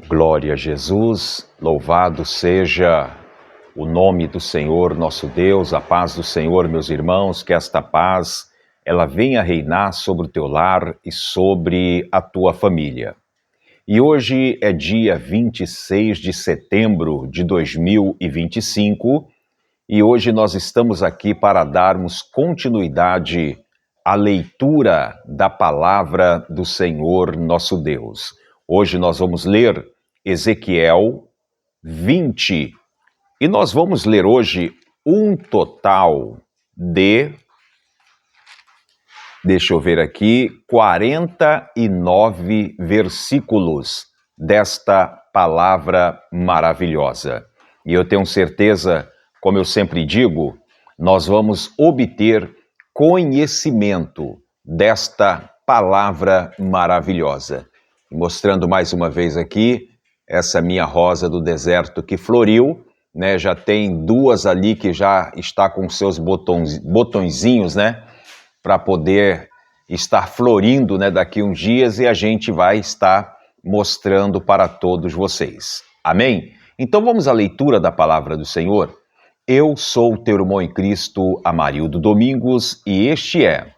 Glória a Jesus, louvado seja o nome do Senhor nosso Deus, a paz do Senhor, meus irmãos, que esta paz, ela venha reinar sobre o teu lar e sobre a tua família. E hoje é dia 26 de setembro de 2025 e hoje nós estamos aqui para darmos continuidade à leitura da palavra do Senhor nosso Deus. Hoje nós vamos ler Ezequiel 20 e nós vamos ler hoje um total de, deixa eu ver aqui, 49 versículos desta palavra maravilhosa. E eu tenho certeza, como eu sempre digo, nós vamos obter conhecimento desta palavra maravilhosa. Mostrando mais uma vez aqui, essa minha rosa do deserto que floriu, né? Já tem duas ali que já está com seus botõezinhos, né? Para poder estar florindo, né? Daqui uns dias e a gente vai estar mostrando para todos vocês. Amém? Então vamos à leitura da palavra do Senhor. Eu sou o teu irmão em Cristo, Amarildo Domingos, e este é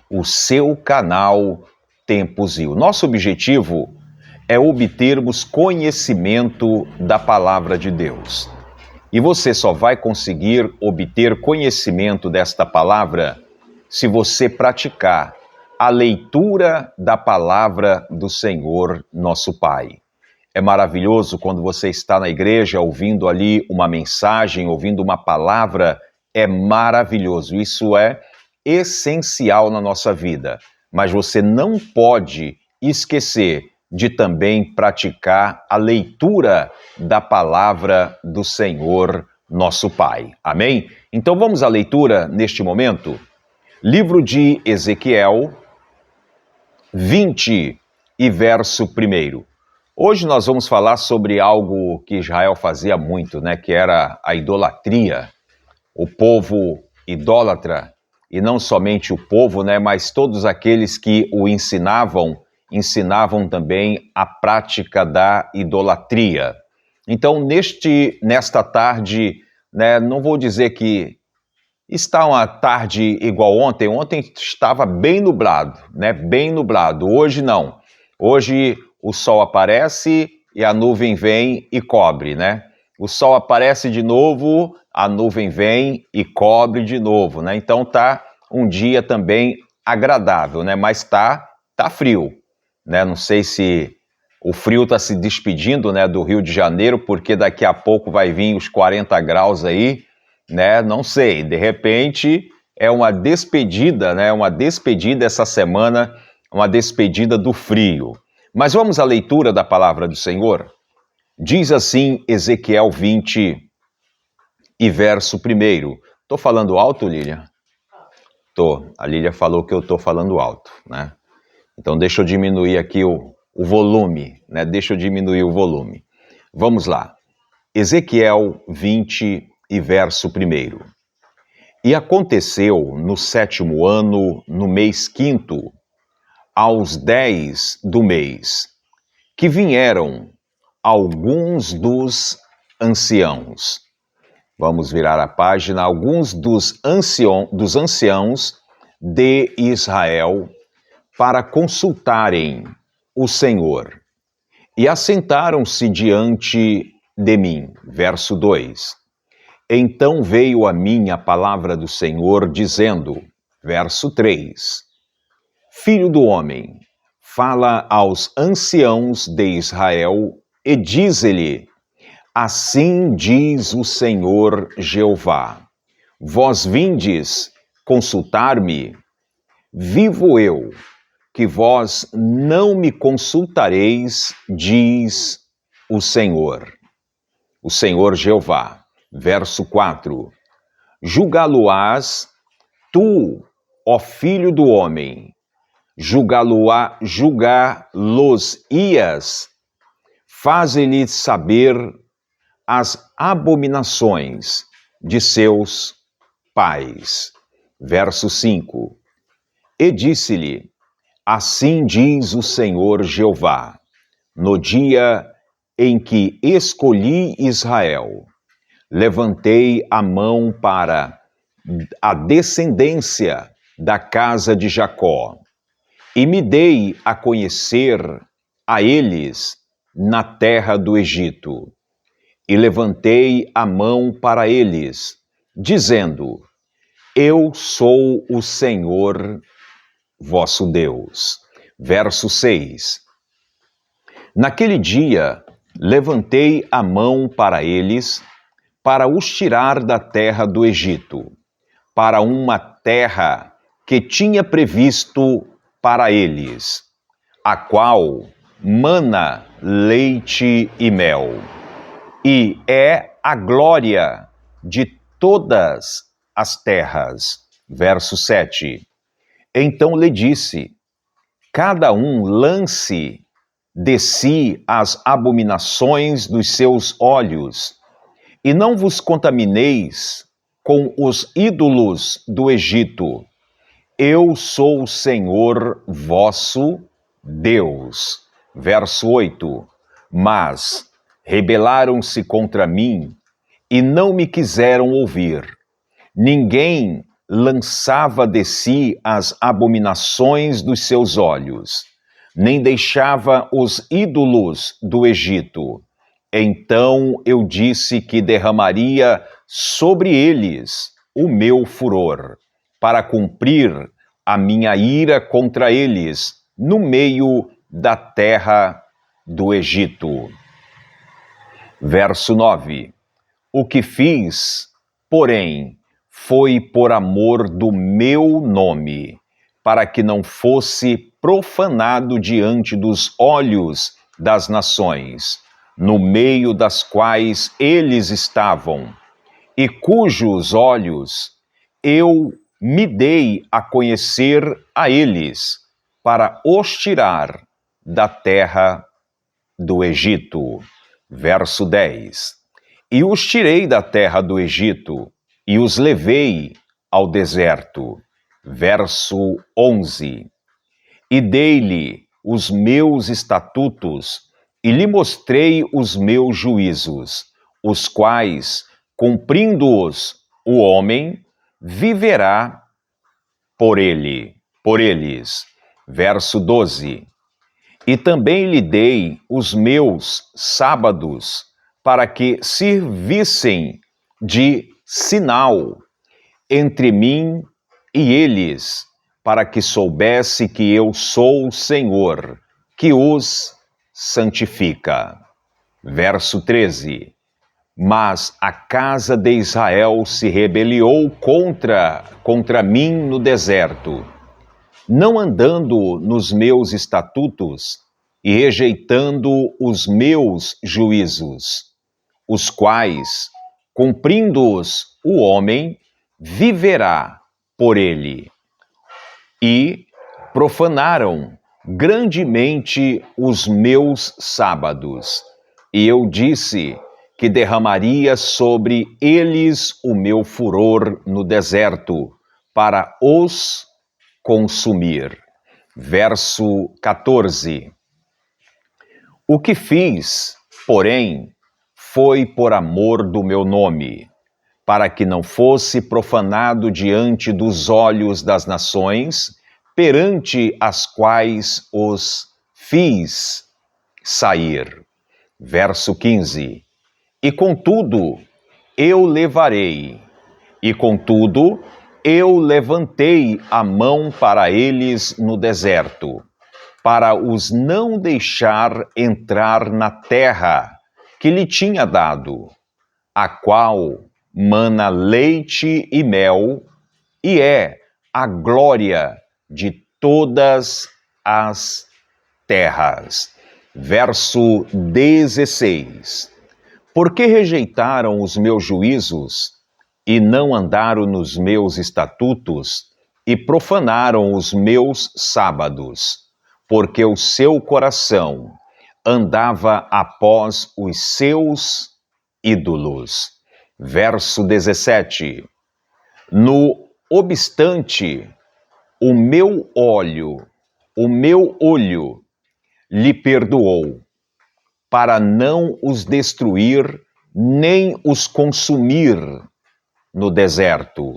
o seu canal Tempos e. O nosso objetivo é obtermos conhecimento da palavra de Deus. E você só vai conseguir obter conhecimento desta palavra se você praticar a leitura da palavra do Senhor nosso Pai. É maravilhoso quando você está na igreja ouvindo ali uma mensagem, ouvindo uma palavra, é maravilhoso. Isso é essencial na nossa vida. Mas você não pode esquecer de também praticar a leitura da palavra do Senhor nosso Pai. Amém? Então vamos à leitura neste momento. Livro de Ezequiel 20 e verso 1. Hoje nós vamos falar sobre algo que Israel fazia muito, né? Que era a idolatria. O povo idólatra, e não somente o povo, né? Mas todos aqueles que o ensinavam também a prática da idolatria. Então, nesta tarde, né? Não vou dizer que está uma tarde igual ontem. Ontem estava bem nublado, né? Bem nublado. Hoje não. Hoje o sol aparece e a nuvem vem e cobre, né? O sol aparece de novo, a nuvem vem e cobre de novo, né? Então tá um dia também agradável, né? Mas tá frio, né? Não sei se o frio está se despedindo, né, do Rio de Janeiro, porque daqui a pouco vai vir os 40 graus aí, né? Não sei, de repente é uma despedida, né? Uma despedida essa semana, uma despedida do frio. Mas vamos à leitura da palavra do Senhor. Diz assim Ezequiel 20 e verso 1. Tô falando alto, Lília? Tô. A Lília falou que eu tô falando alto, né? Então deixa eu diminuir aqui o volume, né? Deixa eu diminuir o volume. Vamos lá. Ezequiel 20 e verso 1. E aconteceu no 7º ano, no mês 5º, aos 10 do mês, que vieram alguns dos anciãos. Vamos virar a página. Alguns dos anciãos de Israel para consultarem o Senhor. E assentaram-se diante de mim. Verso 2. Então veio a mim a palavra do Senhor, dizendo, verso 3, Filho do homem, fala aos anciãos de Israel e dize-lhe, assim diz o Senhor Jeová, vós vindes consultar-me, vivo eu, que vós não me consultareis, diz o Senhor Jeová. Verso 4, julgá-lo-ás tu, ó filho do homem, julgá-los-ias, faze-lhe saber as abominações de seus pais. Verso 5, e disse-lhe, assim diz o Senhor Jeová, no dia em que escolhi Israel, levantei a mão para a descendência da casa de Jacó, e me dei a conhecer a eles na terra do Egito. E levantei a mão para eles, dizendo: Eu sou o Senhor vosso Deus. Verso 6. Naquele dia, levantei a mão para eles, para os tirar da terra do Egito, para uma terra que tinha previsto para eles, a qual mana leite e mel, e é a glória de todas as terras. Verso 7. Então lhe disse: cada um lance de si as abominações dos seus olhos, e não vos contamineis com os ídolos do Egito. Eu sou o Senhor vosso Deus. Verso 8. Mas rebelaram-se contra mim e não me quiseram ouvir. Ninguém lançava de si as abominações dos seus olhos, nem deixava os ídolos do Egito. Então eu disse que derramaria sobre eles o meu furor, para cumprir a minha ira contra eles no meio da terra do Egito. Verso 9. O que fiz, porém, foi por amor do meu nome, para que não fosse profanado diante dos olhos das nações, no meio das quais eles estavam, e cujos olhos eu me dei a conhecer a eles, para os tirar da terra do Egito. Verso 10. E os tirei da terra do Egito, e os levei ao deserto. Verso 11. E dei-lhe os meus estatutos, e lhe mostrei os meus juízos, os quais, cumprindo-os, o homem viverá por eles. Verso 12. E também lhe dei os meus sábados, para que servissem de sinal entre mim e eles, para que soubesse que eu sou o Senhor, que os santifica. Verso 13. Mas a casa de Israel se rebeliou contra mim no deserto, não andando nos meus estatutos e rejeitando os meus juízos, os quais, cumprindo-os, o homem viverá por ele. E profanaram grandemente os meus sábados. E eu disse que derramaria sobre eles o meu furor no deserto, para os consumir. Verso 14. O que fiz, porém, foi por amor do meu nome, para que não fosse profanado diante dos olhos das nações, perante as quais os fiz sair. Verso 15. E contudo, eu levarei, e contudo, eu levantei a mão para eles no deserto, para os não deixar entrar na terra que lhe tinha dado, a qual mana leite e mel, e é a glória de todas as terras. Verso 16. Porque rejeitaram os meus juízos, e não andaram nos meus estatutos, e profanaram os meus sábados, porque o seu coração andava após os seus ídolos. Verso 17. No obstante, o meu olho lhe perdoou, para não os destruir nem os consumir no deserto.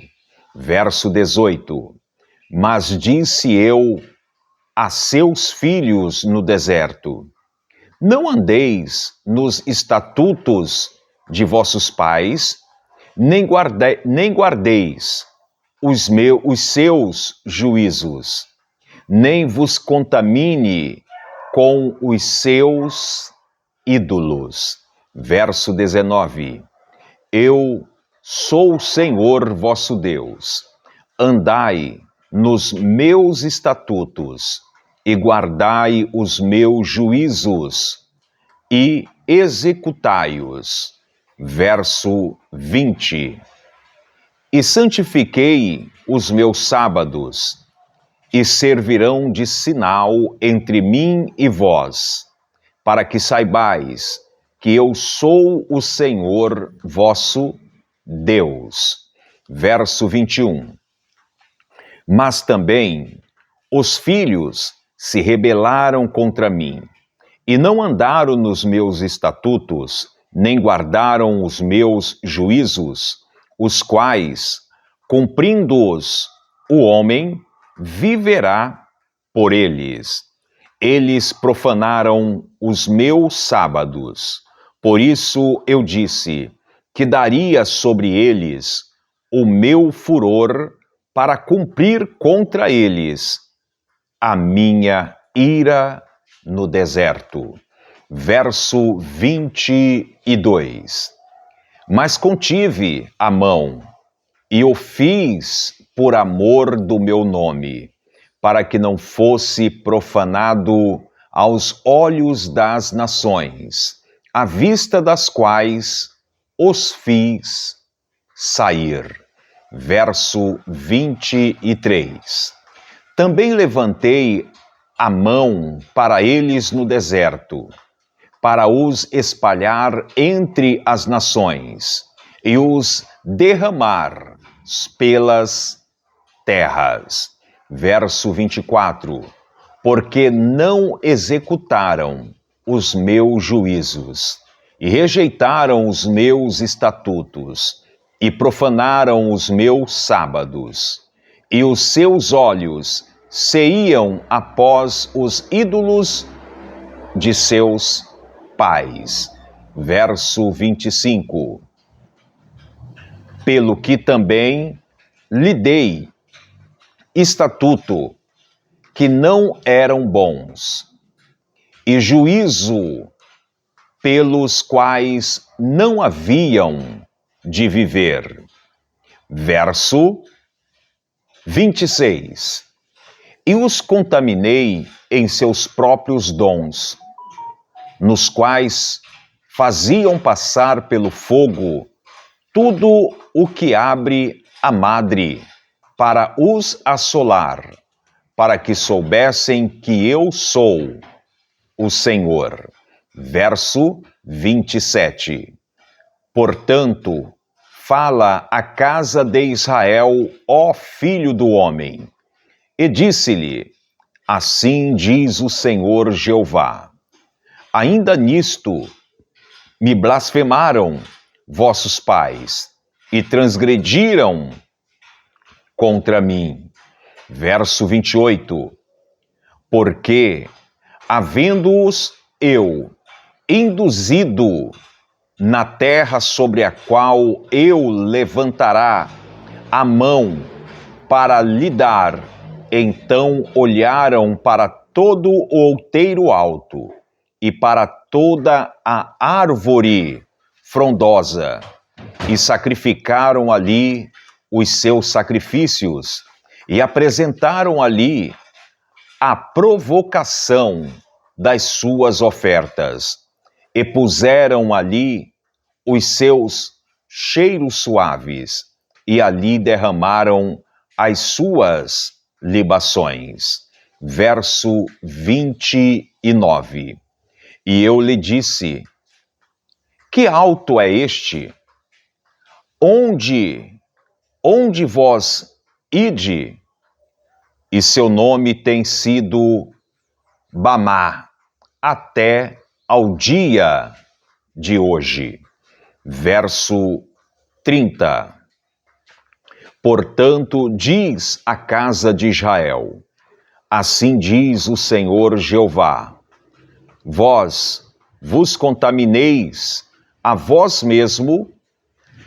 Verso 18. Mas disse eu a seus filhos no deserto: não andeis nos estatutos de vossos pais, nem guardeis os seus juízos, nem vos contamine com os seus ídolos. Verso 19. Eu sou o Senhor vosso Deus. Andai nos meus estatutos e guardai os meus juízos e executai-os. Verso 20. E santifiquei os meus sábados, e servirão de sinal entre mim e vós, para que saibais que eu sou o Senhor vosso Deus. Verso 21. Mas também os filhos se rebelaram contra mim, e não andaram nos meus estatutos, nem guardaram os meus juízos, os quais, cumprindo-os, o homem viverá por eles. Eles profanaram os meus sábados. Por isso eu disse que daria sobre eles o meu furor para cumprir contra eles a minha ira no deserto. Verso 22. Mas contive a mão e o fiz por amor do meu nome, para que não fosse profanado aos olhos das nações, à vista das quais os fiz sair. Verso 23. Também levantei a mão para eles no deserto, para os espalhar entre as nações e os derramar pelas terras. Verso 24. Porque não executaram os meus juízos e rejeitaram os meus estatutos e profanaram os meus sábados, e os seus olhos se iam após os ídolos de seus pais. Verso 25. Pelo que também lhe dei estatuto que não eram bons, e juízo pelos quais não haviam de viver. Verso 26. E os contaminei em seus próprios dons, nos quais faziam passar pelo fogo tudo o que abre a madre, para os assolar, para que soubessem que eu sou o Senhor. Verso 27. Portanto, fala à casa de Israel, ó filho do homem, e disse-lhe: assim diz o Senhor Jeová: ainda nisto me blasfemaram vossos pais e transgrediram contra mim. Verso 28. Porque, havendo-os eu induzido na terra sobre a qual eu levantará a mão para lhe dar, então olharam para todo o outeiro alto e para toda a árvore frondosa, e sacrificaram ali os seus sacrifícios, e apresentaram ali a provocação das suas ofertas, e puseram ali os seus cheiros suaves, e ali derramaram as suas libações. Verso 29. E eu lhe disse: que alto é este? Onde vós ide? E seu nome tem sido Bamá, até ao dia de hoje. Verso 30. Portanto, diz a casa de Israel: assim diz o Senhor Jeová: vós vos contamineis a vós mesmo,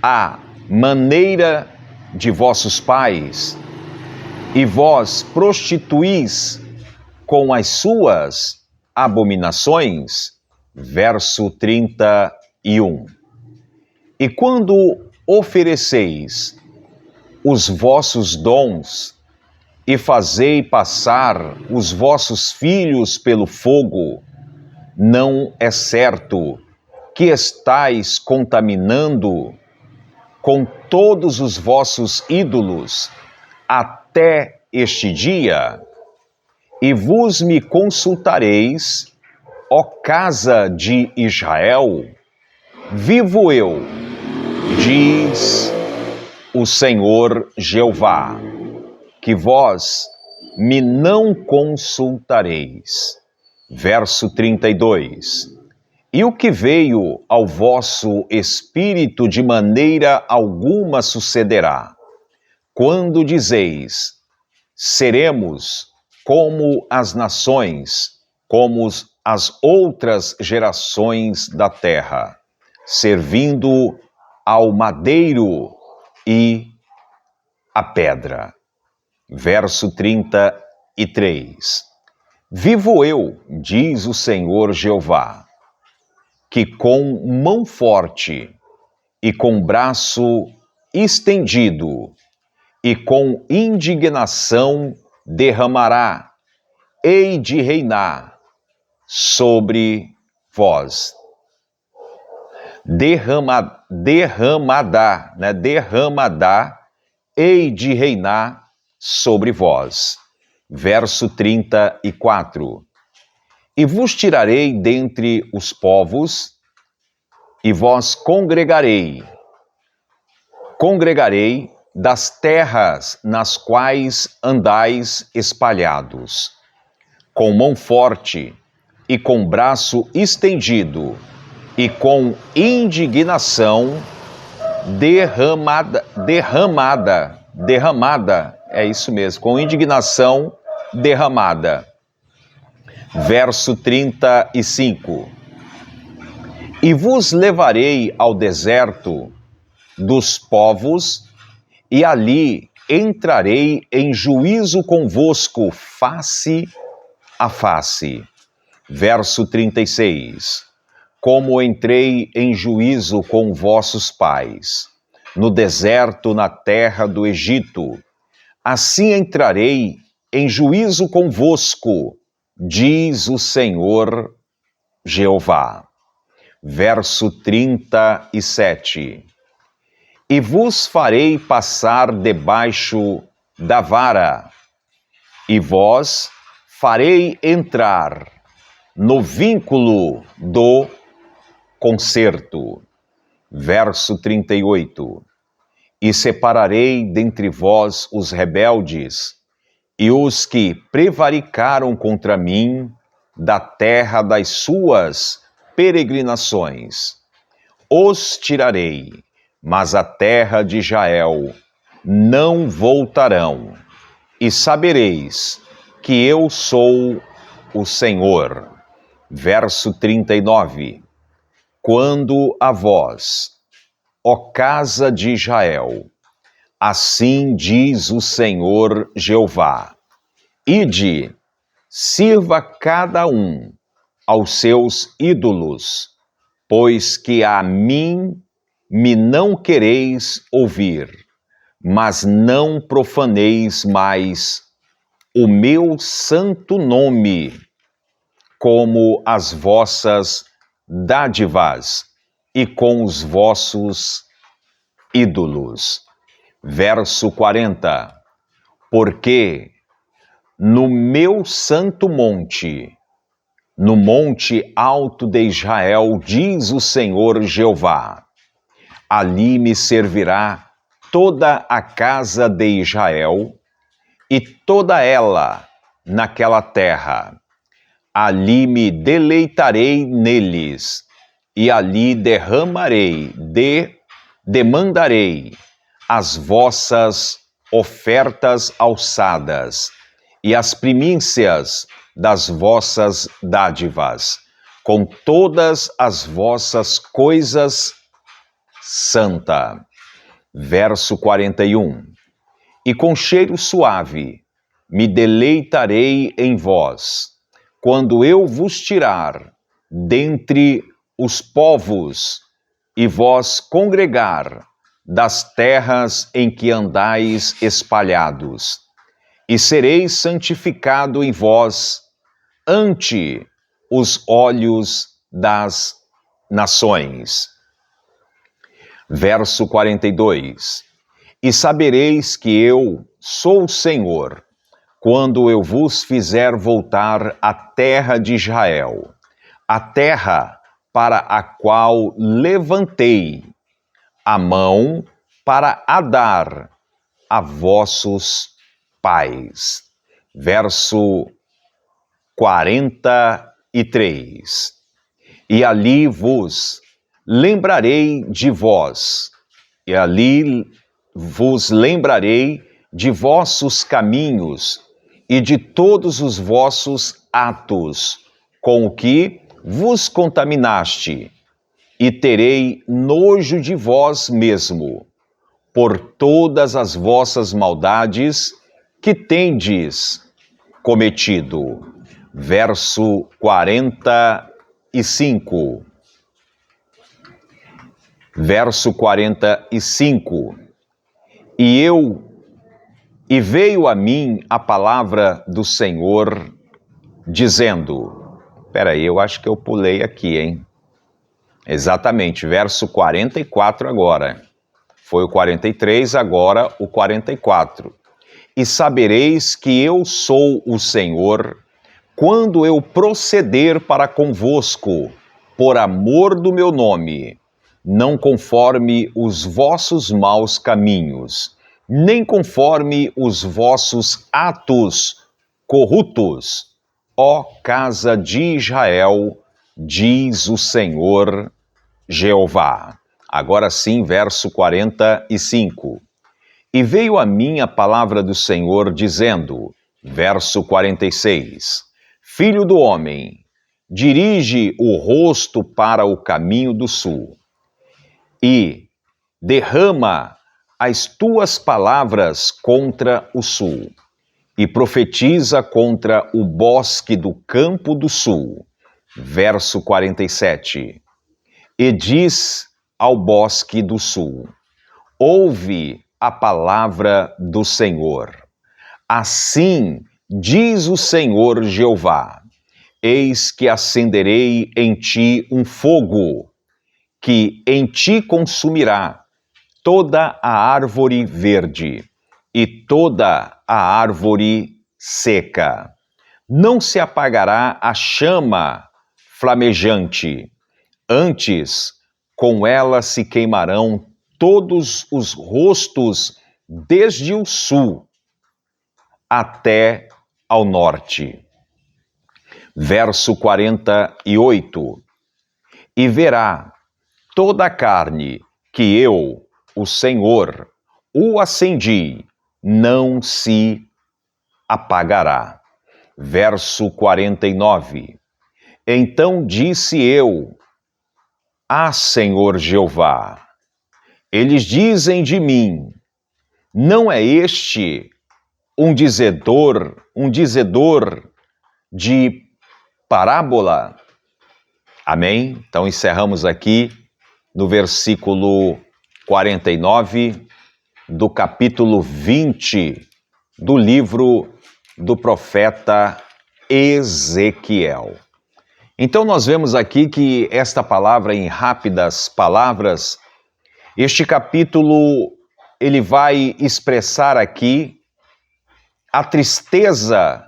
à maneira de vossos pais, e vós prostituís com as suas abominações. Verso 31. E quando ofereceis os vossos dons e fazei passar os vossos filhos pelo fogo, não é certo que estais contaminando com todos os vossos ídolos até este dia? E vos me consultareis, ó casa de Israel? Vivo eu, diz o Senhor Jeová, que vós me não consultareis. Verso 32. E o que veio ao vosso espírito de maneira alguma sucederá, quando dizeis: seremos como as nações, como as outras gerações da terra, servindo ao madeiro e à pedra. Verso 33. Vivo eu, diz o Senhor Jeová, que com mão forte e com braço estendido e com indignação derramará, hei de reinar sobre vós. Derramada, hei de reinar sobre vós. Verso 34. E vos tirarei dentre os povos, e vós congregarei das terras nas quais andais espalhados, com mão forte e com braço estendido, e com indignação derramada, é isso mesmo, com indignação derramada. Verso 35. E vos levarei ao deserto dos povos, e ali entrarei em juízo convosco face a face. Verso 36. Como entrei em juízo com vossos pais, no deserto, na terra do Egito, assim entrarei em juízo convosco, diz o Senhor Jeová. Verso 37. E vos farei passar debaixo da vara, e vós farei entrar no vínculo do concerto. Verso 38. E separarei dentre vós os rebeldes e os que prevaricaram contra mim da terra das suas peregrinações. Os tirarei, mas a terra de Israel não voltarão. E sabereis que eu sou o Senhor. Verso 39. Quando a vós, ó casa de Israel, assim diz o Senhor Jeová: ide, sirva cada um aos seus ídolos, pois que a mim me não quereis ouvir, mas não profaneis mais o meu santo nome, como as vossas dádivas e com os vossos ídolos. Verso 40. Porque no meu santo monte, no monte alto de Israel, diz o Senhor Jeová, ali me servirá toda a casa de Israel, e toda ela naquela terra. ali me deleitarei neles, e ali demandarei as vossas ofertas alçadas, e as primícias das vossas dádivas, com todas as vossas coisas santa. Verso 41. E com cheiro suave me deleitarei em vós, quando eu vos tirar dentre os povos e vós congregar das terras em que andais espalhados, e sereis santificado em vós ante os olhos das nações. Verso 42. E sabereis que eu sou o Senhor, quando eu vos fizer voltar à terra de Israel, a terra para a qual levantei a mão para a dar a vossos pais. Verso 43. E ali vos lembrarei de vós, e ali vos lembrarei de vossos caminhos e de todos os vossos atos, com o que vos contaminaste, e terei nojo de vós mesmo, por todas as vossas maldades que tendes cometido. Verso 45. Verso 45. E veio a mim a palavra do Senhor, dizendo... Peraí, eu acho que eu pulei aqui, hein? Exatamente, verso 44 agora. Foi o 43, agora o 44. E sabereis que eu sou o Senhor, quando eu proceder para convosco, por amor do meu nome, não conforme os vossos maus caminhos, nem conforme os vossos atos corruptos, ó casa de Israel, diz o Senhor Jeová. Agora sim, verso 45. E veio a mim a palavra do Senhor, dizendo, verso 46, Filho do homem, dirige o rosto para o caminho do sul, e derrama as tuas palavras contra o sul, e profetiza contra o bosque do campo do sul. Verso 47. E diz ao bosque do sul, ouve a palavra do Senhor. Assim diz o Senhor Jeová, eis que acenderei em ti um fogo, que em ti consumirá toda a árvore verde e toda a árvore seca. Não se apagará a chama flamejante, antes com ela se queimarão todos os rostos, desde o sul até ao norte. Verso 48. E verá toda a carne que eu, o Senhor, o acendi, não se apagará. Verso 49. Então disse eu, Senhor Jeová, eles dizem de mim, não é este um dizedor de parábola? Amém? Então encerramos aqui no versículo 49 do capítulo 20 do livro do profeta Ezequiel. Então nós vemos aqui que esta palavra, em rápidas palavras, este capítulo, ele vai expressar aqui a tristeza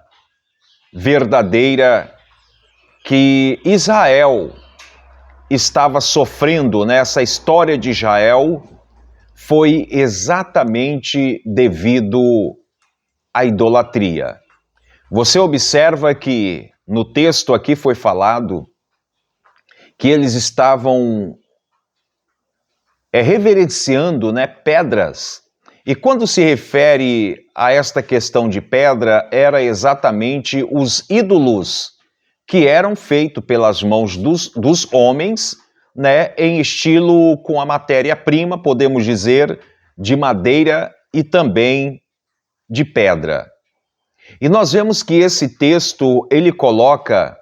verdadeira que Israel estava sofrendo, nessa história de Israel, foi exatamente devido à idolatria. Você observa que no texto aqui foi falado que eles estavam reverenciando, né, pedras. E quando se refere a esta questão de pedra, era exatamente os ídolos que eram feitos pelas mãos dos homens, né, em estilo com a matéria-prima, podemos dizer, de madeira e também de pedra. E nós vemos que esse texto, ele coloca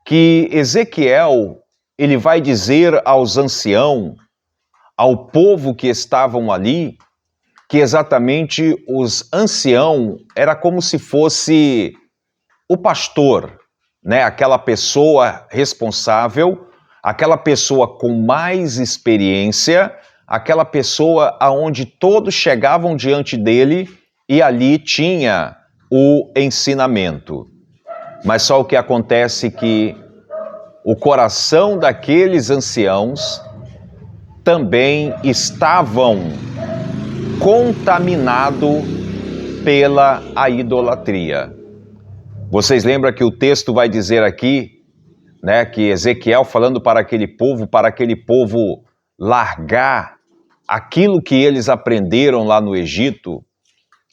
que Ezequiel, ele vai dizer aos anciãos, ao povo que estavam ali, que exatamente os anciãos era como se fosse o pastor, né? Aquela pessoa responsável, aquela pessoa com mais experiência, aquela pessoa aonde todos chegavam diante dele e ali tinha o ensinamento. Mas só o que acontece que o coração daqueles anciãos também estavam contaminado pela idolatria. Vocês lembram que o texto vai dizer aqui, né, que Ezequiel falando para aquele povo largar aquilo que eles aprenderam lá no Egito,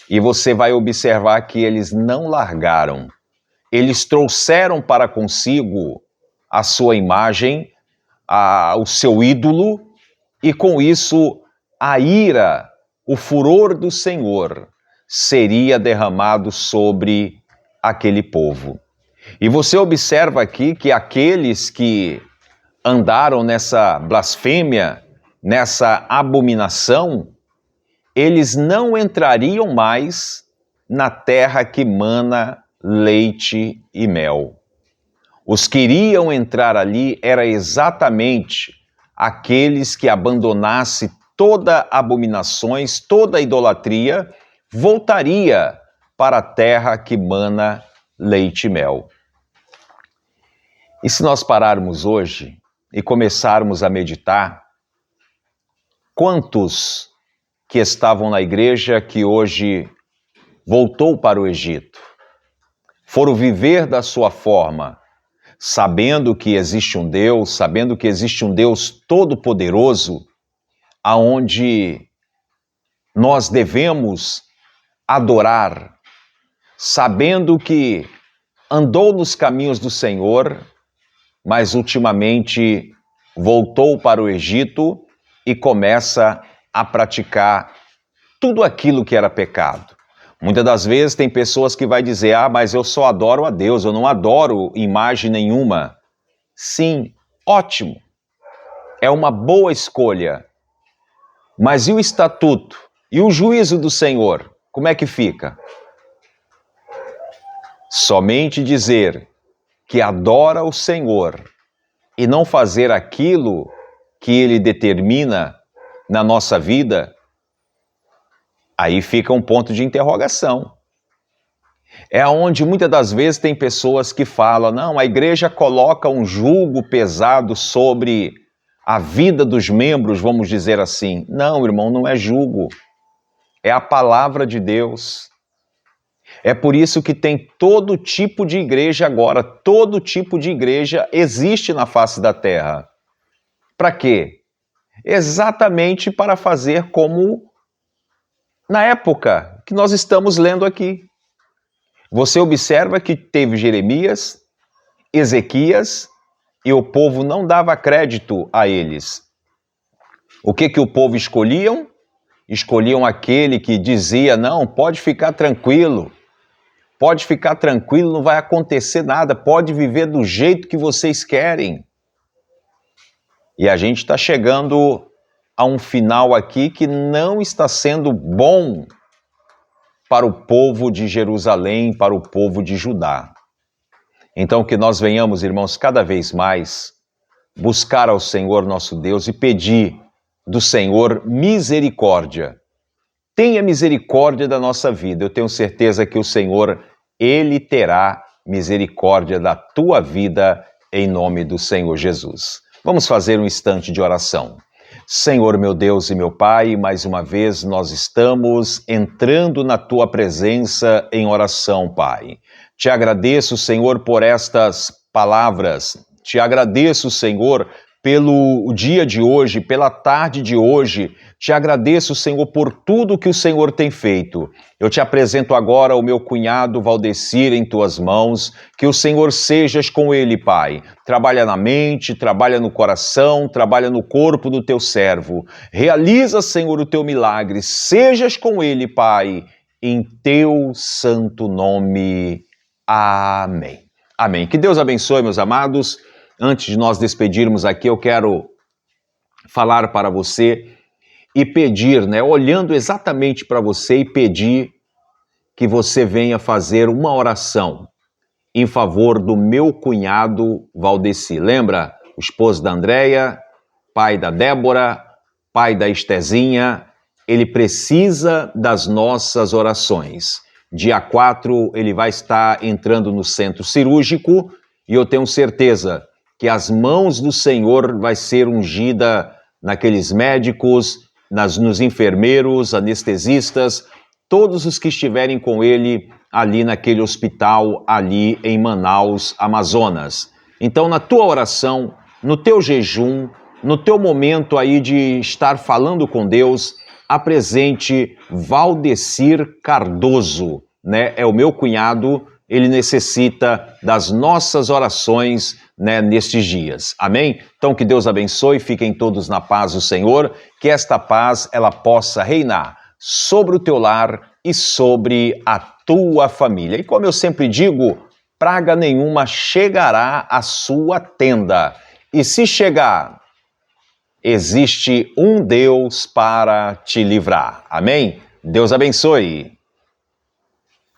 e você vai observar que eles não largaram. Eles trouxeram para consigo a sua imagem, o seu ídolo, e com isso a ira, o furor do Senhor seria derramado sobre aquele povo. E você observa aqui que aqueles que andaram nessa blasfêmia, nessa abominação, eles não entrariam mais na terra que mana leite e mel. Os que iriam entrar ali era exatamente aqueles que abandonassem toda abominações, toda idolatria, voltaria para a terra que mana leite e mel. E se nós pararmos hoje e começarmos a meditar, quantos que estavam na igreja que hoje voltou para o Egito, foram viver da sua forma, sabendo que existe um Deus todo-poderoso, aonde nós devemos adorar, sabendo que andou nos caminhos do Senhor, mas ultimamente voltou para o Egito e começa a praticar tudo aquilo que era pecado. Muitas das vezes tem pessoas que vai dizer, mas eu só adoro a Deus, eu não adoro imagem nenhuma. Sim, ótimo, é uma boa escolha. Mas e o estatuto? E o juízo do Senhor? Como é que fica? Somente dizer que adora o Senhor e não fazer aquilo que Ele determina na nossa vida, aí fica um ponto de interrogação. É onde muitas das vezes tem pessoas que falam, não, a igreja coloca um jugo pesado sobre a vida dos membros, vamos dizer assim. Não, irmão, não é jugo. É a palavra de Deus. É por isso que tem todo tipo de igreja agora, todo tipo de igreja existe na face da terra. Para quê? Exatamente para fazer como na época que nós estamos lendo aqui. Você observa que teve Jeremias, Ezequias, e o povo não dava crédito a eles. O que o povo escolhiam? Escolhiam aquele que dizia, não, pode ficar tranquilo, não vai acontecer nada, pode viver do jeito que vocês querem. E a gente está chegando a um final aqui que não está sendo bom para o povo de Jerusalém, para o povo de Judá. Então que nós venhamos, irmãos, cada vez mais buscar ao Senhor nosso Deus e pedir do Senhor misericórdia. Tenha misericórdia da nossa vida. Eu tenho certeza que o Senhor, Ele terá misericórdia da tua vida em nome do Senhor Jesus. Vamos fazer um instante de oração. Senhor, meu Deus e meu Pai, mais uma vez nós estamos entrando na Tua presença em oração, Pai. Te agradeço, Senhor, por estas palavras. Te agradeço, Senhor, pelo dia de hoje, pela tarde de hoje. Te agradeço, Senhor, por tudo que o Senhor tem feito. Eu te apresento agora o meu cunhado Valdecir em tuas mãos. Que o Senhor sejas com ele, Pai. Trabalha na mente, trabalha no coração, trabalha no corpo do teu servo. Realiza, Senhor, o teu milagre. Sejas com ele, Pai, em teu santo nome. Amém. Amém. Que Deus abençoe, meus amados. Antes de nós despedirmos aqui, eu quero falar para você e pedir, olhando exatamente para você e pedir que você venha fazer uma oração em favor do meu cunhado Valdecir. Lembra? O esposo da Andréia, pai da Débora, pai da Estezinha. Ele precisa das nossas orações. Dia 4 ele vai estar entrando no centro cirúrgico e eu tenho certeza que as mãos do Senhor vai ser ungida naqueles médicos, nos enfermeiros, anestesistas, todos os que estiverem com ele ali naquele hospital, ali em Manaus, Amazonas. Então, na tua oração, no teu jejum, no teu momento aí de estar falando com Deus, apresente Valdecir Cardoso, É o meu cunhado, ele necessita das nossas orações, nestes dias. Amém? Então que Deus abençoe, fiquem todos na paz do Senhor, que esta paz ela possa reinar sobre o teu lar e sobre a tua família. E como eu sempre digo, praga nenhuma chegará à sua tenda. E se chegar, existe um Deus para te livrar. Amém? Deus abençoe.